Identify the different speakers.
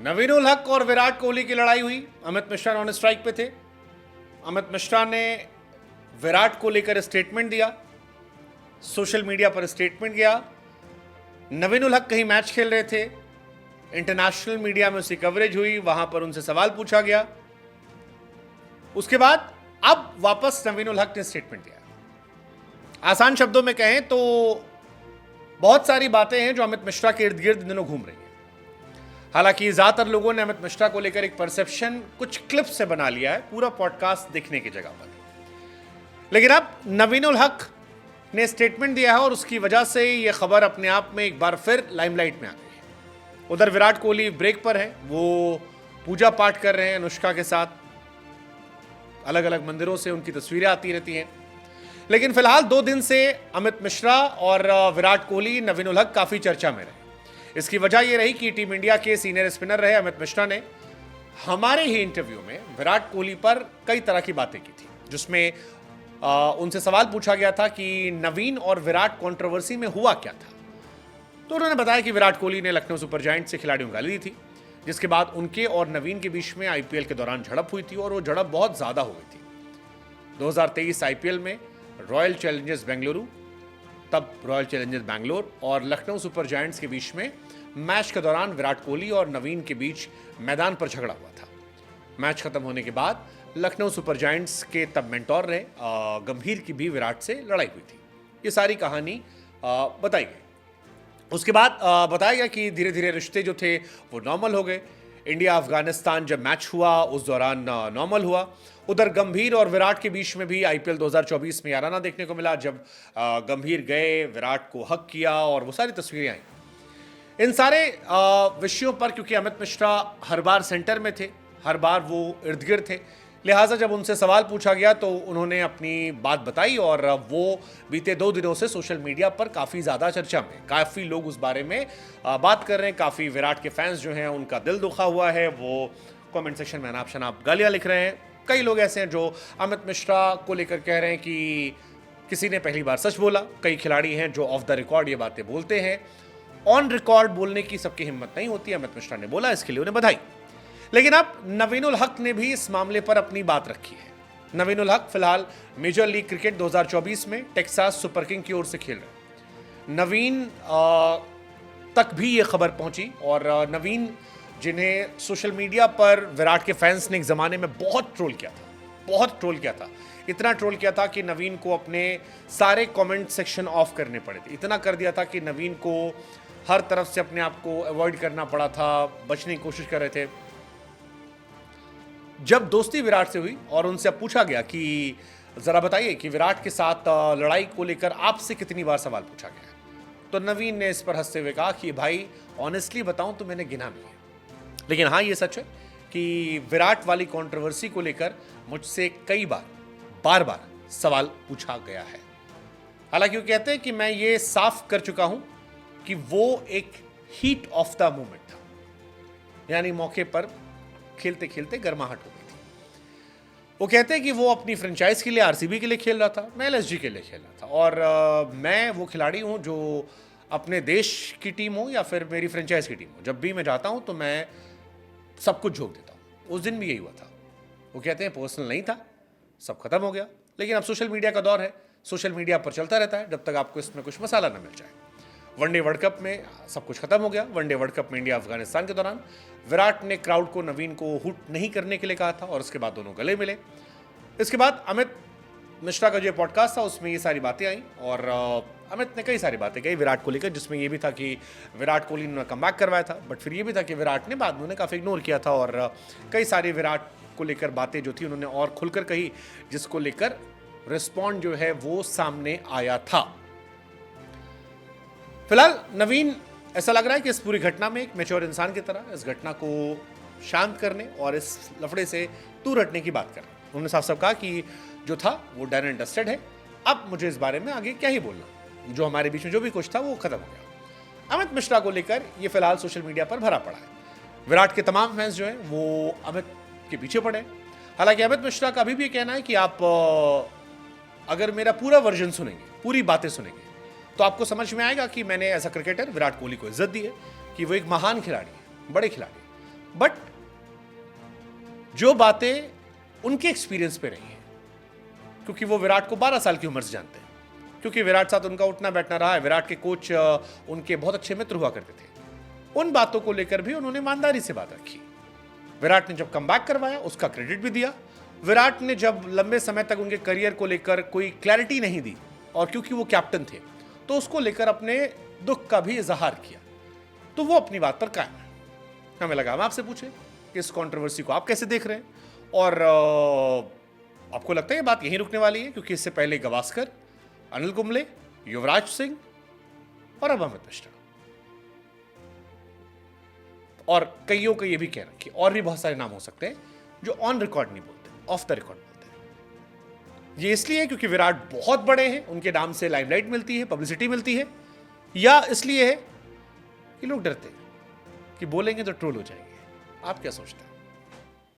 Speaker 1: नवीन उल हक और विराट कोहली की लड़ाई हुई। अमित मिश्रा ऑन स्ट्राइक पे थे। अमित मिश्रा ने विराट को लेकर स्टेटमेंट दिया, सोशल मीडिया पर स्टेटमेंट गया। नवीन उल हक कहीं मैच खेल रहे थे, इंटरनेशनल मीडिया में उसकी कवरेज हुई, वहां पर उनसे सवाल पूछा गया। उसके बाद अब वापस नवीन उल हक ने स्टेटमेंट दिया। आसान शब्दों में कहें तो बहुत सारी बातें हैं जो अमित मिश्रा के इर्द गिर्द दिनों घूम रही हैं। हालांकि ज्यादातर लोगों ने अमित मिश्रा को लेकर एक परसेप्शन कुछ क्लिप्स से बना लिया है, पूरा पॉडकास्ट देखने की जगह पर। लेकिन अब नवीन उल हक ने स्टेटमेंट दिया है और उसकी वजह से यह खबर अपने आप में एक बार फिर लाइमलाइट में आ गई है। उधर विराट कोहली ब्रेक पर है, वो पूजा पाठ कर रहे हैं अनुष्का के साथ, अलग अलग मंदिरों से उनकी तस्वीरें आती रहती हैं। लेकिन फिलहाल 2 दिन से अमित मिश्रा और विराट कोहली, नवीन उल हक काफी चर्चा में रहे। इसकी वजह यह रही कि टीम इंडिया के सीनियर स्पिनर रहे अमित मिश्रा ने हमारे ही इंटरव्यू में विराट कोहली पर कई तरह की बातें की थी, जिसमें उनसे सवाल पूछा गया था कि नवीन और विराट कंट्रोवर्सी में हुआ क्या था। तो उन्होंने बताया कि विराट कोहली ने लखनऊ सुपर जायंट्स से खिलाड़ियों को गाली दी थी, जिसके बाद उनके और नवीन के बीच में आईपीएल के दौरान झड़प हुई थी और वो झड़प बहुत ज्यादा हो गई थी। 2023 आईपीएल में रॉयल चैलेंजर्स बेंगलुरु, तब रॉयल चैलेंजर्स बैंगलोर और लखनऊ सुपर जायंट्स के बीच में मैच के दौरान विराट कोहली और नवीन के बीच मैदान पर झगड़ा हुआ था। मैच खत्म होने के बाद लखनऊ सुपर जायंट्स के तब मेंटोर रहे गंभीर की भी विराट से लड़ाई हुई थी। ये सारी कहानी बताई गई। उसके बाद बताया गया कि धीरे धीरे रिश्ते जो थे वो नॉर्मल हो गए। इंडिया अफगानिस्तान जब मैच हुआ उस दौरान नॉर्मल हुआ। उधर गंभीर और विराट के बीच में भी आईपीएल 2024 में याराना देखने को मिला, जब गंभीर गए, विराट को हक किया और वो सारी तस्वीरें आई। इन सारे विषयों पर क्योंकि अमित मिश्रा हर बार सेंटर में थे, हर बार वो इर्द गिर्द थे, लिहाजा जब उनसे सवाल पूछा गया तो उन्होंने अपनी बात बताई और वो बीते 2 दिनों से सोशल मीडिया पर काफ़ी ज़्यादा चर्चा में, काफ़ी लोग उस बारे में बात कर रहे हैं। काफ़ी विराट के फैंस जो हैं उनका दिल दुखा हुआ है, वो कमेंट सेक्शन में अनाप शनाप गालियाँ लिख रहे हैं। कई लोग ऐसे हैं जो अमित मिश्रा को लेकर कह रहे हैं कि किसी ने पहली बार सच बोला। कई खिलाड़ी हैं जो ऑफ द रिकॉर्ड ये बातें बोलते हैं, ऑन रिकॉर्ड बोलने की सबकी हिम्मत नहीं होती। अमित मिश्रा ने बोला, इसके लिए उन्हें बधाई। लेकिन अब नवीन उल हक ने भी इस मामले पर अपनी बात रखी है। नवीन उल हक फिलहाल मेजर लीग क्रिकेट 2024 में टेक्सास सुपर किंग की ओर से खेल रहे हैं। नवीन तक भी ये खबर पहुंची और नवीन, जिन्हें सोशल मीडिया पर विराट के फैंस ने एक जमाने में बहुत ट्रोल किया था, इतना ट्रोल किया था कि नवीन को अपने सारे कमेंट सेक्शन ऑफ करने पड़े थे। इतना कर दिया था कि नवीन को हर तरफ से अपने आप को अवॉइड करना पड़ा था, बचने की कोशिश कर रहे थे। जब दोस्ती विराट से हुई और उनसे अब पूछा गया कि जरा बताइए कि विराट के साथ लड़ाई को लेकर आपसे कितनी बार सवाल पूछा गया है, तो नवीन ने इस पर हंसते हुए कहा कि भाई ऑनेस्टली बताऊं तो मैंने गिना नहीं है, लेकिन हाँ ये सच है कि विराट वाली कंट्रोवर्सी को लेकर मुझसे कई बार सवाल पूछा गया है। हालांकि वो कहते हैं कि मैं ये साफ कर चुका हूं कि वो एक हीट ऑफ द मोमेंट था, यानी मौके पर खेलते खेलते गर्माहट हो गई थी। वो कहते हैं कि वो अपनी फ्रेंचाइज के लिए, आरसीबी के लिए खेल रहा था, मैं एलएसजी के लिए खेल रहा था और मैं वो खिलाड़ी हूं जो अपने देश की टीम हो या फिर मेरी फ्रेंचाइज की टीम हो, जब भी मैं जाता हूं तो मैं सब कुछ झोंक देता हूं। उस दिन भी यही हुआ था। वो कहते हैं पर्सनल नहीं था, सब खत्म हो गया। लेकिन अब सोशल मीडिया का दौर है, सोशल मीडिया पर चलता रहता है जब तक आपको इसमें कुछ मसाला न मिल जाए। वनडे वर्ल्ड कप में सब कुछ खत्म हो गया। वनडे वर्ल्ड कप में इंडिया अफगानिस्तान के दौरान विराट ने क्राउड को नवीन को हुट नहीं करने के लिए कहा था और उसके बाद दोनों गले मिले। इसके बाद अमित मिश्रा का जो पॉडकास्ट था उसमें ये सारी बातें आई और अमित ने कई सारी बातें कही विराट को लेकर, जिसमें ये भी था कि विराट कोहली ने कमबैक करवाया था, बट फिर ये भी था कि विराट ने बाद में उन्हें काफ़ी इग्नोर किया था और कई सारी विराट को लेकर बातें जो थी उन्होंने और खुलकर कही, जिसको लेकर रिस्पॉन्ड जो है वो सामने आया था। फिलहाल नवीन, ऐसा लग रहा है कि इस पूरी घटना में एक मैच्योर इंसान की तरह इस घटना को शांत करने और इस लफड़े से दूर हटने की बात कर रहे हैं। उन्होंने साफ साफ कहा कि जो था वो डन एंड डस्टेड है, अब मुझे इस बारे में आगे क्या ही बोलना, जो हमारे बीच में जो भी कुछ था वो खत्म हो गया। अमित मिश्रा को लेकर ये फिलहाल सोशल मीडिया पर भरा पड़ा है। विराट के तमाम फैंस जो हैं वो अमित के पीछे पड़े। हालांकि अमित मिश्रा का अभी भी कहना है कि आप अगर मेरा पूरा वर्जन सुनेंगे, पूरी बातें सुनेंगे, तो आपको समझ में आएगा कि मैंने as a cricketer Virat Kohli को इज्जत दी है, कि वो एक महान खिलाड़ी है, बड़े खिलाड़ी। बट जो बातें उनके एक्सपीरियंस पे रही हैं, क्योंकि वो विराट को 12 साल की उम्र से जानते हैं, क्योंकि विराट साथ उनका उठना बैठना रहा है, विराट के कोच उनके बहुत अच्छे मित्र हुआ करते थे, उन बातों को लेकर भी उन्होंने ईमानदारी से बात रखी। विराट ने जब कमबैक करवाया उसका क्रेडिट भी दिया। विराट ने जब लंबे समय तक उनके करियर को लेकर कोई क्लैरिटी नहीं दी, और क्योंकि वो कैप्टन थे तो उसको लेकर अपने दुख का भी इजहार किया, तो वो अपनी बात पर कायम है। हमें लगा हम आपसे पूछे कि इस कंट्रोवर्सी को आप कैसे देख रहे हैं, और आपको लगता है ये बात यहीं रुकने वाली है? क्योंकि इससे पहले गावस्कर, अनिल कुंबले, युवराज सिंह और अब अमित मिश्रा, और कईयों को ये भी कह रखी, और भी बहुत सारे नाम हो सकते हैं जो ऑन रिकॉर्ड नहीं बोलते, ऑफ द रिकॉर्ड बोलते हैं। ये इसलिए है क्योंकि विराट बहुत बड़े हैं, उनके नाम से लाइमलाइट मिलती है, पब्लिसिटी मिलती है, या इसलिए है कि लोग डरते हैं कि बोलेंगे तो ट्रोल हो जाएंगे? आप क्या सोचते हैं?